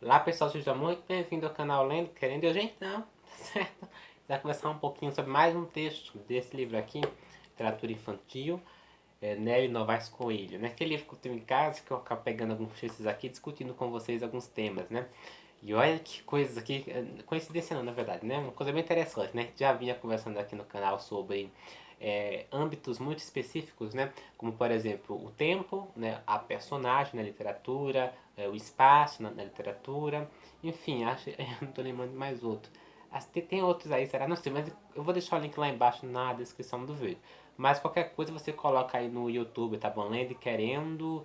Olá pessoal, seja muito bem-vindo ao canal Lendo, Querendo e Gente Não, tá certo? Vai conversar um pouquinho sobre mais um texto desse livro aqui, Literatura Infantil, Nery Novaes Coelho, né? Aquele livro que eu tenho em casa, que eu acabo pegando alguns textos aqui, discutindo com vocês alguns temas, né? E olha que coisas aqui, coincidência não, na verdade, né? Uma coisa bem interessante, né? Já vinha conversando aqui no canal sobre âmbitos muito específicos, né? Como, por exemplo, o tempo, né? A personagem na literatura, o espaço na literatura, enfim, acho, eu não tô lembrando de mais outro. Tem outros aí, será? Não sei, mas eu vou deixar o link lá embaixo na descrição do vídeo. Mas qualquer coisa você coloca aí no YouTube, tá bom? Lendo e Querendo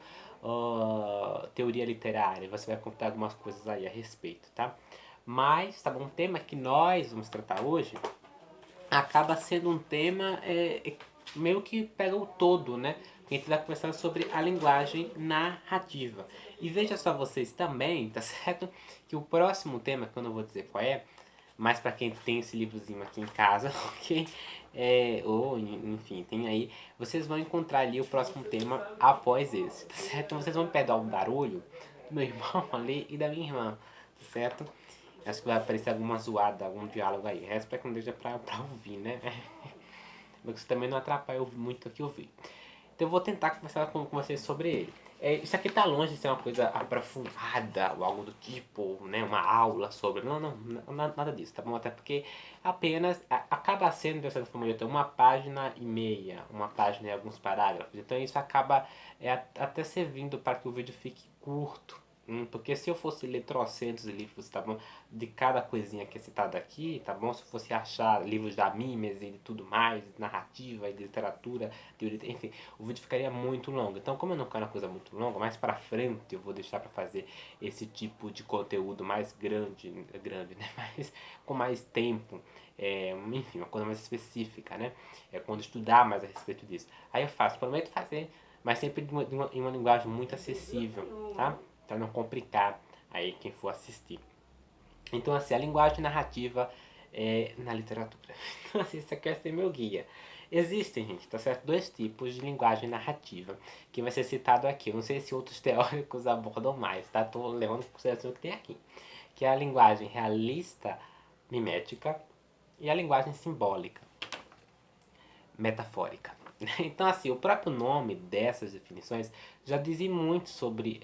teoria literária. Você vai encontrar algumas coisas aí a respeito, tá? Mas, tá bom? O tema que nós vamos tratar hoje acaba sendo um tema meio que pega o todo, né? A gente vai conversando sobre a linguagem narrativa. E veja só vocês também, tá certo? Que o próximo tema, que eu não vou dizer qual é, mas para quem tem esse livrozinho aqui em casa, ok? Ou enfim, tem aí, vocês vão encontrar ali o próximo tema após esse, tá certo? Então vocês vão pegar o barulho do meu irmão ali e da minha irmã, tá certo? Acho que vai aparecer alguma zoada, algum diálogo aí. Resta pra que não deixa pra ouvir, né? Mas isso também não atrapalha muito aqui ouvir. Então eu vou tentar conversar com vocês sobre ele. Isso aqui tá longe de ser uma coisa aprofundada ou algo do tipo, né? Uma aula sobre. Não, não, nada disso, tá bom? Até porque apenas acaba sendo, de certa forma, uma página e meia, uma página e alguns parágrafos. Então isso acaba até servindo para que o vídeo fique curto. Porque se eu fosse ler trocentos livros, tá bom? De cada coisinha que é citada aqui, tá bom? Se eu fosse achar livros da Mimes e tudo mais, de narrativa e de literatura, teoria, enfim, o vídeo ficaria muito longo. Então, como eu não quero uma coisa muito longa, mais pra frente eu vou deixar pra fazer esse tipo de conteúdo mais grande, né? Mais, com mais tempo, enfim, uma coisa mais específica, né? Quando estudar mais a respeito disso. Aí eu faço, prometo fazer, mas sempre em uma linguagem muito acessível, tá? Pra não complicar aí quem for assistir. Então, assim, a linguagem narrativa na literatura. Então, assim, isso aqui vai ser meu guia. Existem, gente, tá certo? Dois tipos de linguagem narrativa que vai ser citado aqui. Eu não sei se outros teóricos abordam mais, tá? Tô levando em consideração o que tem aqui. Que é a linguagem realista mimética e a linguagem simbólica metafórica. Então, assim, o próprio nome dessas definições já dizem muito sobre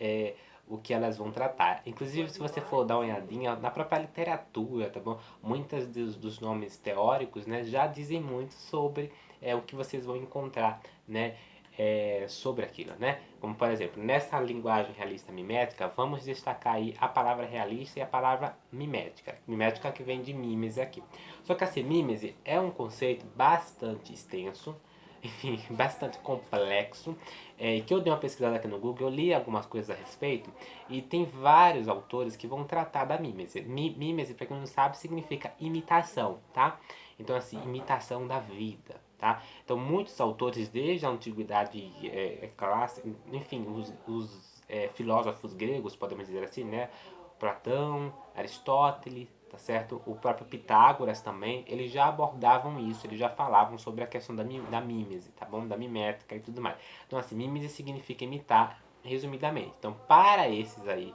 o que elas vão tratar. Inclusive, se você for dar uma olhadinha na própria literatura, tá bom? Muitos dos nomes teóricos, né, já dizem muito sobre o que vocês vão encontrar, né? Sobre aquilo, né? Como por exemplo, nessa linguagem realista mimética, vamos destacar aí a palavra realista e a palavra mimética. Mimética que vem de mímese aqui. Só que assim, mímese é um conceito bastante extenso, enfim, bastante complexo, que eu dei uma pesquisada aqui no Google, eu li algumas coisas a respeito, e tem vários autores que vão tratar da mímese. Mímese, para quem não sabe, significa imitação, tá? Então, assim, imitação da vida, tá? Então, muitos autores, desde a antiguidade clássica, enfim, os filósofos gregos, podemos dizer assim, né? Platão, Aristóteles, tá certo? O próprio Pitágoras também, eles já abordavam isso, eles já falavam sobre a questão da mímese, tá bom? Da mimética e tudo mais. Então, assim, mímese significa imitar, resumidamente. Então, para esses aí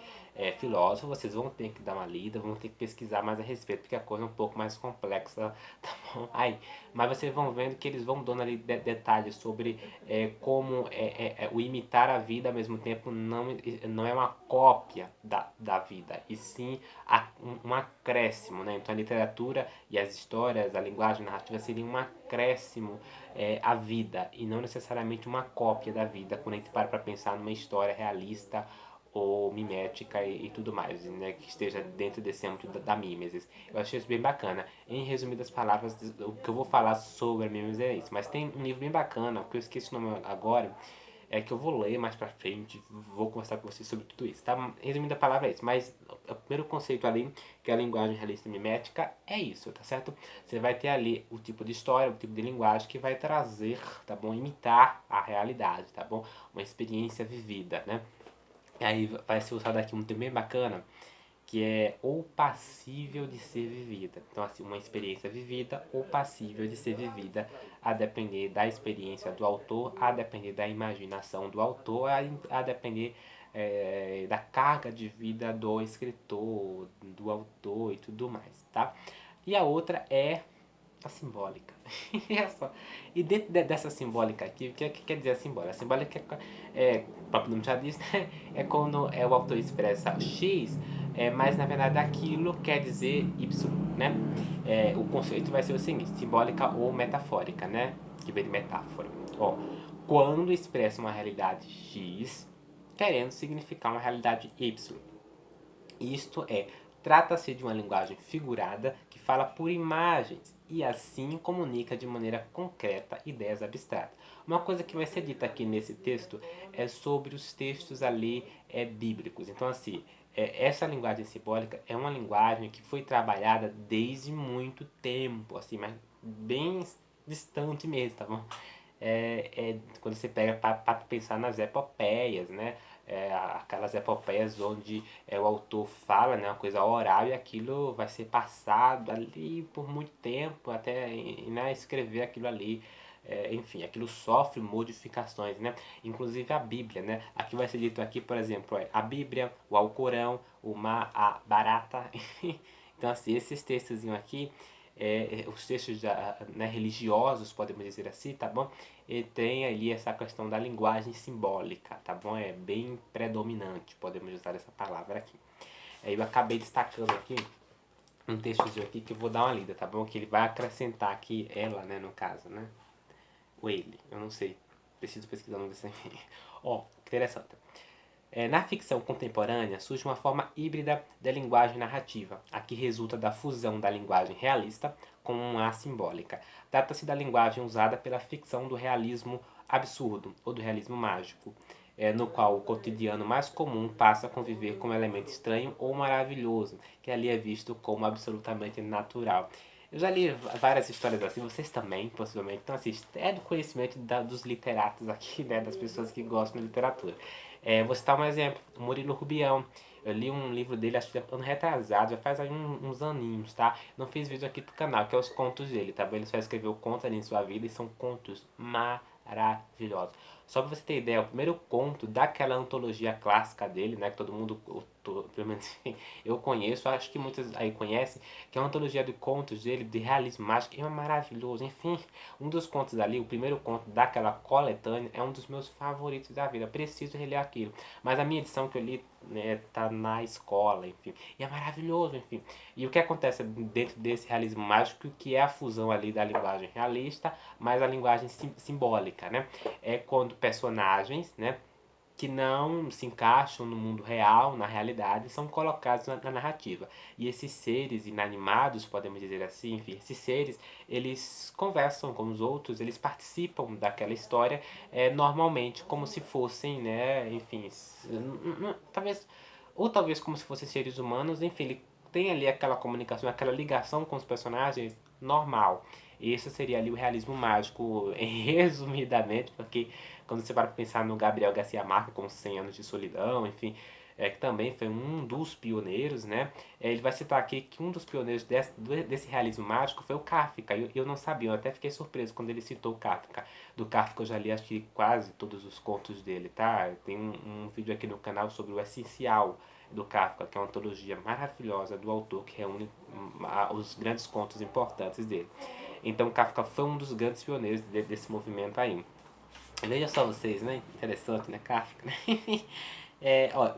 filósofos, vocês vão ter que dar uma lida, vão ter que pesquisar mais a respeito, porque a coisa é um pouco mais complexa, tá bom? Aí, mas vocês vão vendo que eles vão dando ali detalhes sobre como o imitar a vida ao mesmo tempo não é uma cópia da vida, e sim um acréscimo, né? Então a literatura e as histórias, a linguagem narrativa seria um acréscimo à vida e não necessariamente uma cópia da vida quando a gente para pensar numa história realista ou mimética e tudo mais, né, que esteja dentro desse âmbito da mimesis. Eu achei isso bem bacana. Em resumidas palavras, o que eu vou falar sobre a mimesis é isso. Mas tem um livro bem bacana, que eu esqueci o nome agora, que eu vou ler mais pra frente, vou conversar com vocês sobre tudo isso, tá? Resumindo a palavra é isso, mas o primeiro conceito ali, que é a linguagem realista mimética, é isso, tá certo? Você vai ter ali o tipo de história, o tipo de linguagem que vai trazer, tá bom? Imitar a realidade, tá bom? Uma experiência vivida, né? E aí vai ser usado aqui um termo bem bacana, que é ou passível de ser vivida. Então, assim, uma experiência vivida ou passível de ser vivida, a depender da experiência do autor, a depender da imaginação do autor, a depender da carga de vida do escritor, do autor e tudo mais, tá? E a outra é a simbólica. É só. E dentro dessa simbólica aqui, o que quer dizer a simbólica? A simbólica o próprio nome já diz, né? É quando o autor expressa X, mas na verdade aquilo quer dizer Y, né? O conceito vai ser o seguinte, simbólica ou metafórica, né? Que vem de metáfora. Ó, quando expressa uma realidade X, querendo significar uma realidade Y. Isto é, trata-se de uma linguagem figurada que fala por imagens e assim comunica de maneira concreta ideias abstratas. Uma coisa que vai ser dita aqui nesse texto é sobre os textos ali bíblicos. Então, assim, essa linguagem simbólica é uma linguagem que foi trabalhada desde muito tempo, assim, mas bem distante mesmo, tá bom? Quando você pega para pensar nas epopeias, né? Aquelas epopeias onde o autor fala, né, uma coisa oral e aquilo vai ser passado ali por muito tempo até né, escrever aquilo ali. Enfim, aquilo sofre modificações, né? Inclusive a Bíblia, né? Aqui vai ser dito aqui, por exemplo, a Bíblia, o Alcorão, o Barata. Então, assim, esses textos aqui, os textos né, religiosos, podemos dizer assim, tá bom? E tem ali essa questão da linguagem simbólica, tá bom? É bem predominante, podemos usar essa palavra aqui. Eu acabei destacando aqui um textozinho aqui que eu vou dar uma lida, tá bom? Que ele vai acrescentar aqui ela, né, no caso, né? Ou ele, eu não sei. Preciso pesquisar o nome desse aqui. Ó, interessante. Na ficção contemporânea surge uma forma híbrida da linguagem narrativa, a que resulta da fusão da linguagem realista com a simbólica. Trata-se da linguagem usada pela ficção do realismo absurdo ou do realismo mágico, no qual o cotidiano mais comum passa a conviver com um elemento estranho ou maravilhoso, que ali é visto como absolutamente natural. Eu já li várias histórias assim, vocês também, possivelmente. Então, assim, é do conhecimento dos literatos aqui, né, das pessoas que gostam de literatura. Vou citar um exemplo, o Murilo Rubião. Eu li um livro dele, acho que ano retrasado, já faz aí uns aninhos, tá? Não fiz vídeo aqui pro canal, que é os contos dele, tá bom? Ele só escreveu contos ali em sua vida e são contos maravilhosos. Só pra você ter ideia, o primeiro conto daquela antologia clássica dele, né? Que todo mundo, pelo menos eu conheço, acho que muitos aí conhecem, que é uma antologia de contos dele, de realismo mágico, é maravilhoso. Enfim, um dos contos ali, o primeiro conto daquela coletânea, é um dos meus favoritos da vida. Preciso reler aquilo. Mas a minha edição que eu li, né, tá na escola, enfim. E é maravilhoso, enfim. E o que acontece dentro desse realismo mágico, que é a fusão ali da linguagem realista, mais a linguagem simbólica, né? É quando personagens, né, que não se encaixam no mundo real, na realidade, são colocados na narrativa. E esses seres inanimados, podemos dizer assim, enfim, esses seres, eles conversam com os outros, eles participam daquela história normalmente, como se fossem, né, enfim, talvez, ou talvez como se fossem seres humanos, enfim, ele tem ali aquela comunicação, aquela ligação com os personagens normal. Esse seria ali o realismo mágico, resumidamente, porque quando você para pensar no Gabriel Garcia Marques com 100 anos de solidão, enfim, que também foi um dos pioneiros, né? Ele vai citar aqui que um dos pioneiros desse realismo mágico foi o Kafka. Eu não sabia, eu até fiquei surpreso quando ele citou o Kafka. Do Kafka eu já li acho que quase todos os contos dele, tá? Tem um vídeo aqui no canal sobre o essencial do Kafka, que é uma antologia maravilhosa do autor que reúne os grandes contos importantes dele. Então Kafka foi um dos grandes pioneiros desse movimento aí. Veja só vocês, né? Interessante, né? Kafka, né?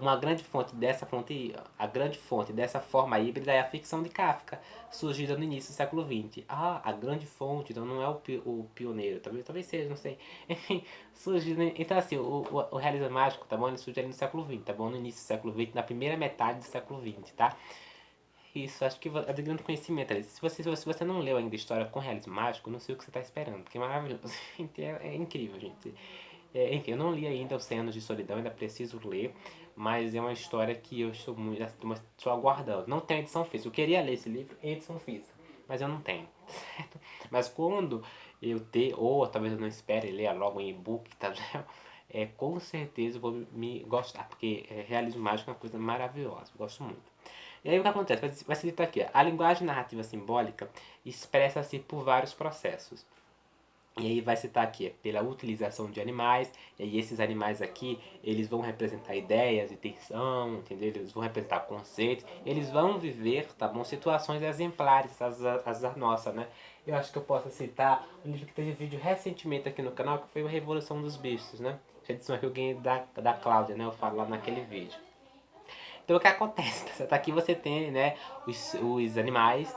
Uma grande fonte dessa fonte, a grande fonte dessa forma híbrida é a ficção de Kafka, surgida no início do século XX. Ah, a grande fonte, então não é o pioneiro, talvez seja, não sei. Enfim, surgiu. Então, assim, o realismo mágico, tá bom? Ele surgiu ali no século XX, tá bom? No início do século XX, na primeira metade do século XX, tá? Isso, acho que é de grande conhecimento ali. Se você não leu ainda História com Realismo Mágico, não sei o que você está esperando, porque é maravilhoso. É incrível, gente. Enfim, eu não li ainda Os 100 Anos de Solidão, ainda preciso ler, mas é uma história que eu estou aguardando. Não tenho edição física. Eu queria ler esse livro em edição física, mas eu não tenho, certo? Mas quando eu ter, ou talvez eu não espere ler logo em e-book, tá vendo? Com certeza eu vou me gostar, porque realismo mágico é uma coisa maravilhosa, eu gosto muito. E aí o que acontece? Vai ser dito aqui, a linguagem narrativa simbólica expressa-se por vários processos. E aí vai citar aqui, pela utilização de animais, e aí esses animais aqui, eles vão representar ideias, intenção, entendeu? Eles vão representar conceitos, eles vão viver, tá bom? Situações exemplares, as nossas, né? Eu acho que eu posso citar um livro que teve vídeo recentemente aqui no canal, que foi a Revolução dos Bichos, né? Essa edição aqui eu ganhei da Cláudia, né? Eu falo lá naquele vídeo. Então o que acontece? Tá aqui você tem, né, os animais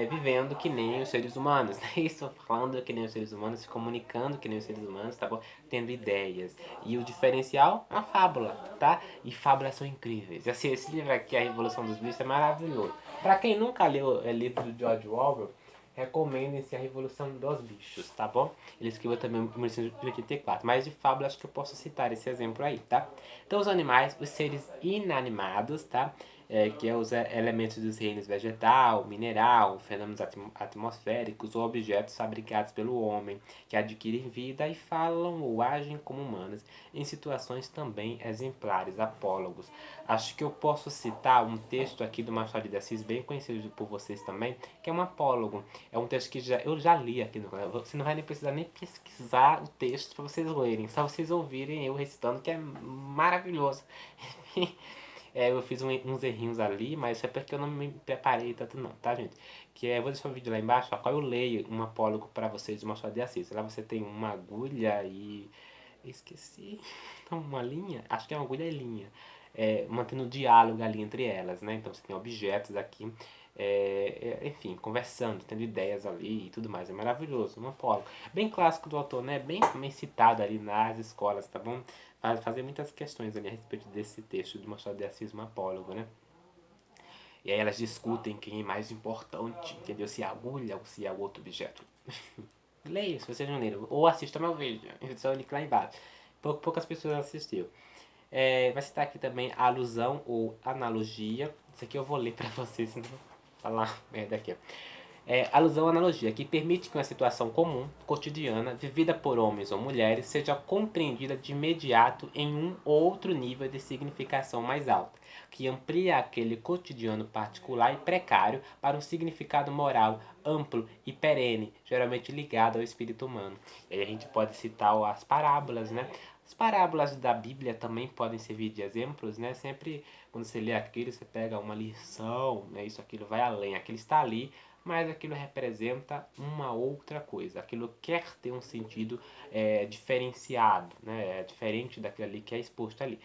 vivendo que nem os seres humanos, né? Isso, falando que nem os seres humanos, se comunicando que nem os seres humanos, tá bom? Tendo ideias. E o diferencial, uma fábula, tá? E fábulas são incríveis. Assim, esse livro aqui, A Revolução dos Bichos, é maravilhoso. Pra quem nunca leu o livro do George Orwell, recomendem-se A Revolução dos Bichos, tá bom? Ele escreveu também em 1984, mas de fábula acho que eu posso citar esse exemplo aí, tá? Então os animais, os seres inanimados, tá? Que é os elementos dos reinos vegetal, mineral, fenômenos atmosféricos ou objetos fabricados pelo homem, que adquirem vida e falam ou agem como humanos, em situações também exemplares, apólogos. Acho que eu posso citar um texto aqui do Machado de Assis, bem conhecido por vocês também, que é um apólogo. É um texto que eu já li aqui no canal. Você não vai nem precisar nem pesquisar o texto para vocês lerem, só vocês ouvirem eu recitando, que é maravilhoso. Eu fiz uns errinhos ali, mas é porque eu não me preparei tanto não, tá, gente? Eu vou deixar o vídeo lá embaixo, ó, qual eu leio um apólogo para vocês de Machado de Assis. Lá você tem uma agulha e... esqueci. Então, uma linha? Acho que é uma agulha e linha. Mantendo o diálogo ali entre elas, né? Então você tem objetos aqui, enfim, conversando, tendo ideias ali e tudo mais. É maravilhoso, um apólogo. Bem clássico do autor, né? Bem citado ali nas escolas, tá bom? Fazer muitas questões ali a respeito desse texto do Machado de Assis, um apólogo, né? E aí elas discutem quem é mais importante, entendeu? Se é a agulha ou se é o outro objeto. Leia, se vocês não leram. Ou assista meu vídeo. Só o link lá embaixo. Poucas pessoas assistiram. Vai citar aqui também a alusão ou analogia. Isso aqui eu vou ler pra vocês, senão vou falar merda aqui. Alusão ou analogia, que permite que uma situação comum, cotidiana, vivida por homens ou mulheres, seja compreendida de imediato em um ou outro nível de significação mais alta, que amplia aquele cotidiano particular e precário para um significado moral amplo e perene, geralmente ligado ao espírito humano. E aí a gente pode citar as parábolas, né? As parábolas da Bíblia também podem servir de exemplos, né? Sempre quando você lê aquilo, você pega uma lição, né? Isso, aquilo vai além, aquilo está ali, mas aquilo representa uma outra coisa. Aquilo quer ter um sentido diferenciado, né? É diferente daquilo ali que é exposto ali.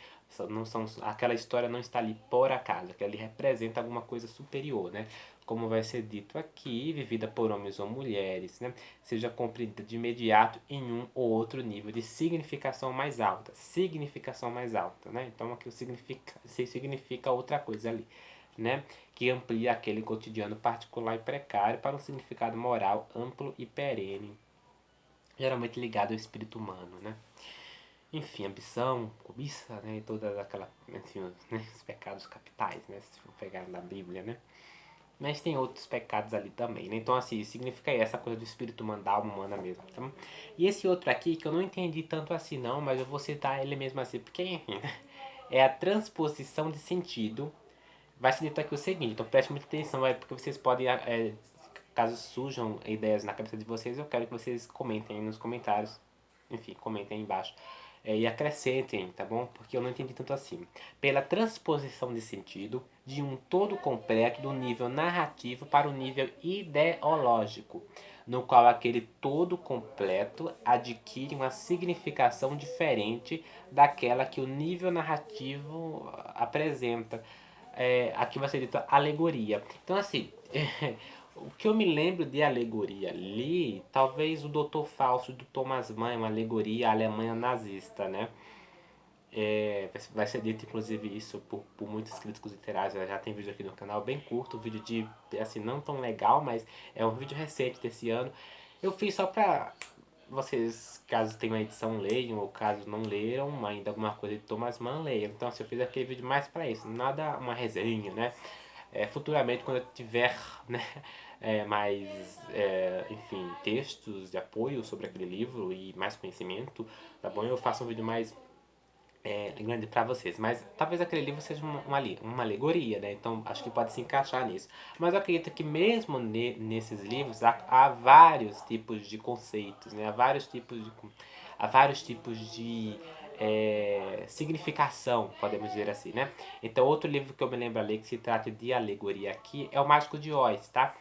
Aquela história não está ali por acaso, aquela ali representa alguma coisa superior, né? Como vai ser dito aqui, vivida por homens ou mulheres, né? Seja compreendida de imediato em um ou outro nível de significação mais alta. Significação mais alta, né? Então aquilo significa outra coisa ali, né? Que amplia aquele cotidiano particular e precário para um significado moral amplo e perene, geralmente ligado ao espírito humano, né? Enfim, ambição, cobiça, né? E toda aquela, enfim, né? Os pecados capitais, né? Se for pegar na Bíblia, né? Mas tem outros pecados ali também, né? Então, assim, significa essa coisa do espírito humano, da alma humana mesmo. Tá? E esse outro aqui, que eu não entendi tanto assim não, mas eu vou citar ele mesmo assim, porque, enfim, é a transposição de sentido. Vai ser dito aqui o seguinte, então preste muita atenção, porque vocês podem, caso surjam ideias na cabeça de vocês, eu quero que vocês comentem aí nos comentários. Enfim, comentem aí embaixo. E acrescentem, tá bom? Porque eu não entendi tanto assim. Pela transposição de sentido de um todo completo do nível narrativo para o nível ideológico, no qual aquele todo completo adquire uma significação diferente daquela que o nível narrativo apresenta. Aqui vai ser dito alegoria. Então, assim, o que eu me lembro de alegoria ali, talvez o Doutor Fausto do Thomas Mann, uma alegoria à Alemanha nazista, né? Vai ser dito, inclusive, isso por muitos críticos literários. Já tem vídeo aqui no canal, bem curto, um vídeo de, assim, não tão legal, mas é um vídeo recente desse ano. Eu fiz só pra vocês, caso tenham a edição, leiam, ou caso não leram ainda alguma coisa de Thomas Mann, leiam. Então, assim, eu fiz aquele vídeo mais pra isso, nada uma resenha, né? Futuramente, quando eu tiver, né, mais, enfim, textos de apoio sobre aquele livro e mais conhecimento, tá bom? Eu faço um vídeo mais grande para vocês, mas talvez aquele livro seja uma alegoria, né? Então acho que pode se encaixar nisso. Mas eu acredito que mesmo nesses livros há vários tipos de conceitos, né? Há vários tipos de significação, podemos dizer assim, né? Então outro livro que eu me lembro ali que se trata de alegoria aqui é o Mágico de Oz, tá?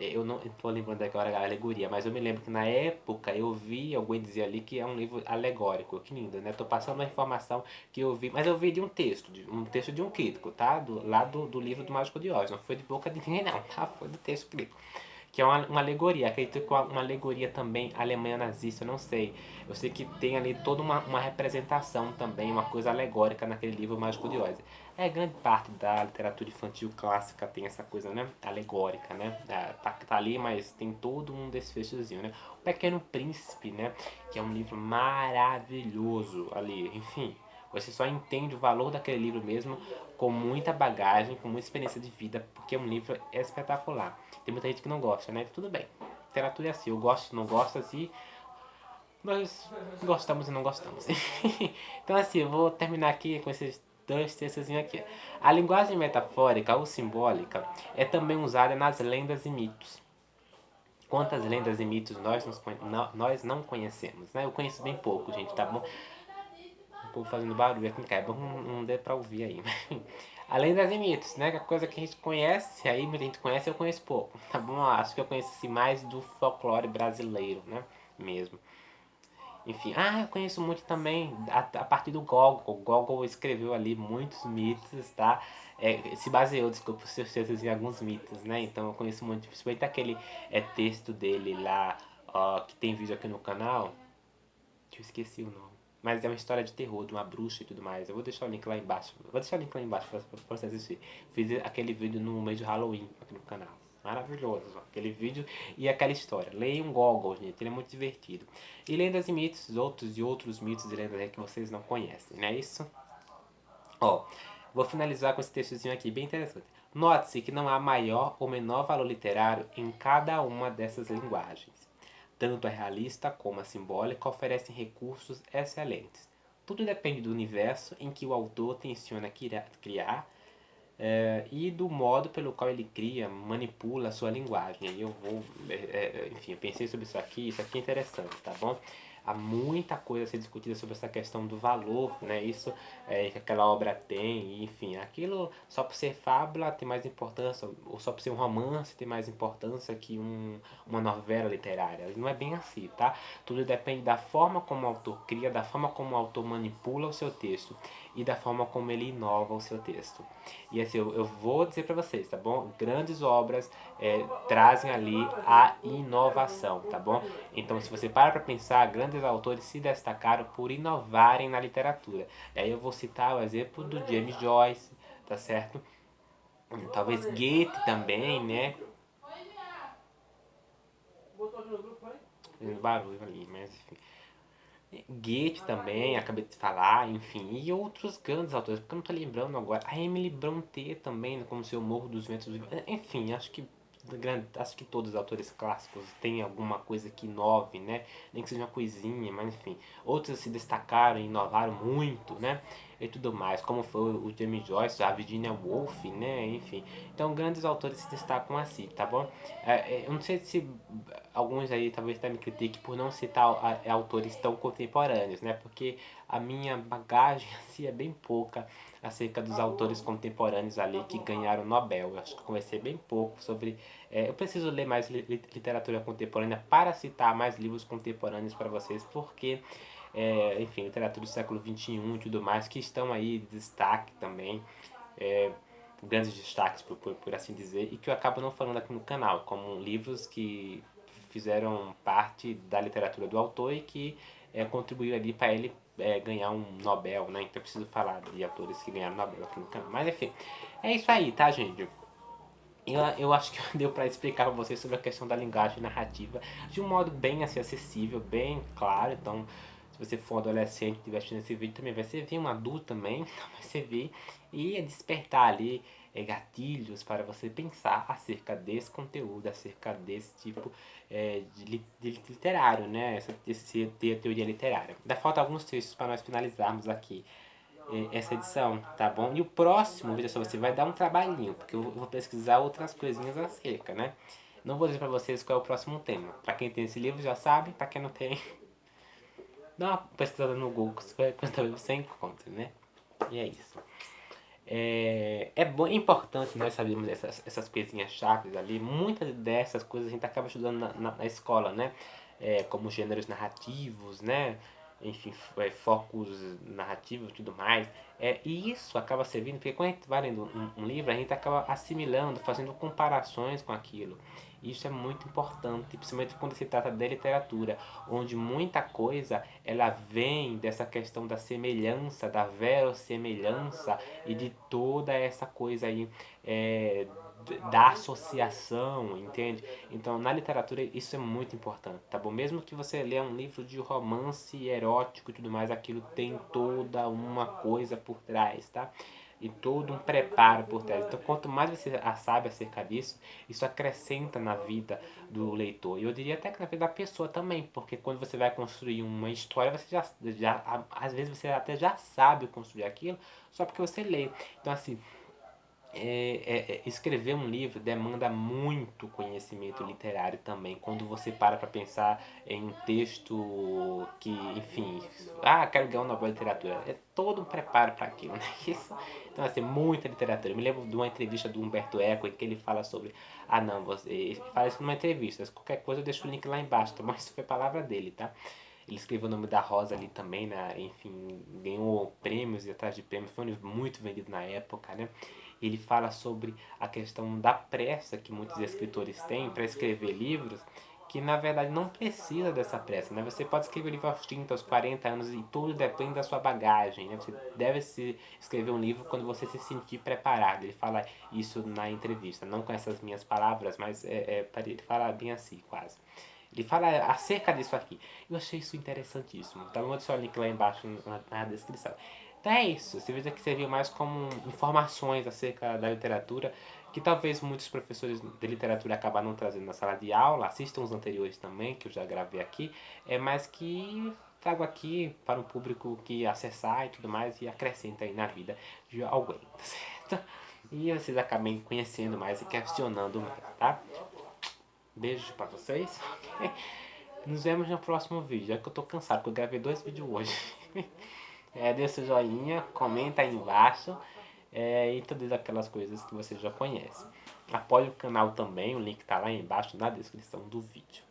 Eu não estou lembrando agora a alegoria, mas eu me lembro que na época eu vi alguém dizer ali que é um livro alegórico. Que lindo, né? Tô passando uma informação que eu vi, mas eu vi de um texto de um crítico, tá? Do livro do Mágico de Oz. Não foi de boca de ninguém, não, tá? Foi do texto crítico. Que é uma alegoria, acredito que é uma alegoria também Alemanha nazista, eu não sei. Eu sei que tem ali toda uma representação também, uma coisa alegórica naquele livro Mágico de Oz. Grande parte da literatura infantil clássica tem essa coisa, né? Alegórica, né? Tá ali, mas tem todo um desfechozinho, né? O Pequeno Príncipe, né? Que é um livro maravilhoso ali, enfim. Você só entende o valor daquele livro mesmo com muita bagagem, com muita experiência de vida, porque é um livro espetacular. Tem muita gente que não gosta, né? Tudo bem. Literatura é assim, eu gosto, não gosto, assim. Nós gostamos e não gostamos. Então assim, eu vou terminar aqui com esses dois textos aqui. A linguagem metafórica ou simbólica é também usada nas lendas e mitos. Quantas lendas e mitos nós não conhecemos, né? Eu conheço bem pouco, gente, tá bom? O povo fazendo barulho aqui em casa, é bom não der pra ouvir aí. Além das mitos, né? Que é coisa que a gente conhece, aí muita gente conhece, eu conheço pouco, tá bom? Acho que eu conheço assim, mais do folclore brasileiro, né? Mesmo. Enfim, eu conheço muito também a partir do Gogol. O Gogol escreveu ali muitos mitos, tá? Se baseou, desculpa, os seus textos em alguns mitos, né? Então eu conheço muito, principalmente aquele texto dele lá, ó, que tem vídeo aqui no canal, que eu esqueci o nome. Mas é uma história de terror, de uma bruxa e tudo mais. Eu vou deixar o link lá embaixo. Vou deixar o link lá embaixo pra você assistir. Fiz aquele vídeo no mês de Halloween aqui no canal. Maravilhoso, ó. Aquele vídeo e aquela história. Leiam Gogol, gente. Ele é muito divertido. E lendas e mitos, outros mitos e lendas aí que vocês não conhecem, não é isso? Ó, vou finalizar com esse textozinho aqui, bem interessante. Note-se que não há maior ou menor valor literário em cada uma dessas linguagens. Tanto a realista como a simbólica oferecem recursos excelentes. Tudo depende do universo em que o autor tenciona criar e do modo pelo qual ele cria, manipula a sua linguagem. Aí eu vou, enfim, eu pensei sobre isso aqui é interessante, tá bom? Há muita coisa a ser discutida sobre essa questão do valor, né? Isso que aquela obra tem, enfim, aquilo só por ser fábula tem mais importância, ou só por ser um romance tem mais importância que uma novela literária. Não é bem assim, tá? Tudo depende da forma como o autor cria, da forma como o autor manipula o seu texto e da forma como ele inova o seu texto. E assim, eu vou dizer para vocês, tá bom? Grandes obras trazem ali a inovação, tá bom? Então, se você para pensar, grandes autores se destacaram por inovarem na literatura. E aí eu vou citar o exemplo do James Joyce, tá certo? Talvez Goethe também, né? Fazendo barulho ali, mas enfim. Goethe também, acabei de falar, enfim, e outros grandes autores, porque eu não tô lembrando agora. A Emily Brontë também, né, como seu Morro dos Ventos Vivos. Enfim, acho que todos os autores clássicos têm alguma coisa que inove, né? Nem que seja uma coisinha, mas enfim. Outros se destacaram e inovaram muito, né? E tudo mais, como foi o James Joyce, a Virginia Woolf, né? Enfim. Então, grandes autores se destacam assim, tá bom? Eu não sei se alguns aí talvez até me critiquem por não citar autores tão contemporâneos, né? Porque a minha bagagem assim, é bem pouca acerca dos autores contemporâneos ali que ganharam Nobel. Eu acho que eu conversei bem pouco sobre. Eu preciso ler mais literatura contemporânea para citar mais livros contemporâneos para vocês, porque, enfim, literatura do século XXI e tudo mais, que estão aí de destaque também. É, grandes destaques, por assim dizer, e que eu acabo não falando aqui no canal, como livros que fizeram parte da literatura do autor e que contribuíram ali para ele ganhar um Nobel, né? Então eu preciso falar de autores que ganharam Nobel aqui no canal. Mas enfim, é isso aí, tá, gente? Eu acho que deu para explicar para vocês sobre a questão da linguagem narrativa de um modo bem assim, acessível, bem claro. Então, se você for um adolescente e estiver assistindo esse vídeo, também vai servir, um adulto também, então vai servir e despertar ali gatilhos para você pensar acerca desse conteúdo, acerca desse tipo de literário, né? Essa teoria literária. Ainda falta alguns textos para nós finalizarmos aqui essa edição, tá bom? E o próximo vídeo você vai dar um trabalhinho, porque eu vou pesquisar outras coisinhas acerca, né? Não vou dizer pra vocês qual é o próximo tema. Pra quem tem esse livro já sabe, pra quem não tem, dá uma pesquisada no Google, talvez você encontre, né? E é isso. É importante nós sabermos essas coisinhas chaves ali. Muitas dessas coisas a gente acaba estudando na escola, né? Como gêneros narrativos, né? Enfim, focos narrativos e tudo mais. E isso acaba servindo, porque quando a gente vai lendo um livro, a gente acaba assimilando, fazendo comparações com aquilo. Isso é muito importante, principalmente quando se trata de literatura, onde muita coisa ela vem dessa questão da semelhança, da verossemelhança e de toda essa coisa aí da associação, entende? Então, na literatura isso é muito importante, tá bom? Mesmo que você lê um livro de romance erótico e tudo mais, aquilo tem toda uma coisa por trás, tá? E todo um preparo por trás. Então, quanto mais você sabe acerca disso, isso acrescenta na vida do leitor. E eu diria até que na vida da pessoa também, porque quando você vai construir uma história, você já às vezes você até já sabe construir aquilo, só porque você lê. Então, assim, escrever um livro demanda muito conhecimento literário também. Quando você para pensar em um texto que, enfim, quero ganhar um Nobel de Literatura. É todo um preparo para aquilo, né? Isso, então, assim, muita literatura. Eu me lembro de uma entrevista do Humberto Eco em que ele fala sobre. Não, ele fala isso numa entrevista. Qualquer coisa eu deixo o link lá embaixo, tá? Mas isso foi palavra dele, tá? Ele escreveu o nome da Rosa ali também, né? Enfim, ganhou prêmios e atrás de prêmios. Foi um livro muito vendido na época, né? Ele fala sobre a questão da pressa que muitos escritores têm para escrever livros, que na verdade não precisa dessa pressa, né? Você pode escrever um livro aos 30, aos 40 anos e tudo depende da sua bagagem, né? Você deve escrever um livro quando você se sentir preparado. Ele fala isso na entrevista, não com essas minhas palavras, mas ele fala bem assim, quase. Ele fala acerca disso aqui. Eu achei isso interessantíssimo. Então, eu vou deixar o link lá embaixo na descrição. Então é isso. Esse vídeo aqui serviu mais como informações acerca da literatura, que talvez muitos professores de literatura acabaram não trazendo na sala de aula. Assistam os anteriores também, que eu já gravei aqui. Mas que trago aqui para o público que acessar e tudo mais e acrescenta aí na vida de alguém, tá certo? E vocês acabem conhecendo mais e questionando mais, tá? Beijos pra vocês. Nos vemos no próximo vídeo. É que eu tô cansado, porque eu gravei 2 vídeos hoje. Dê seu joinha, comenta aí embaixo. E todas aquelas coisas que você já conhece. Apoie o canal também, o link tá lá embaixo na descrição do vídeo.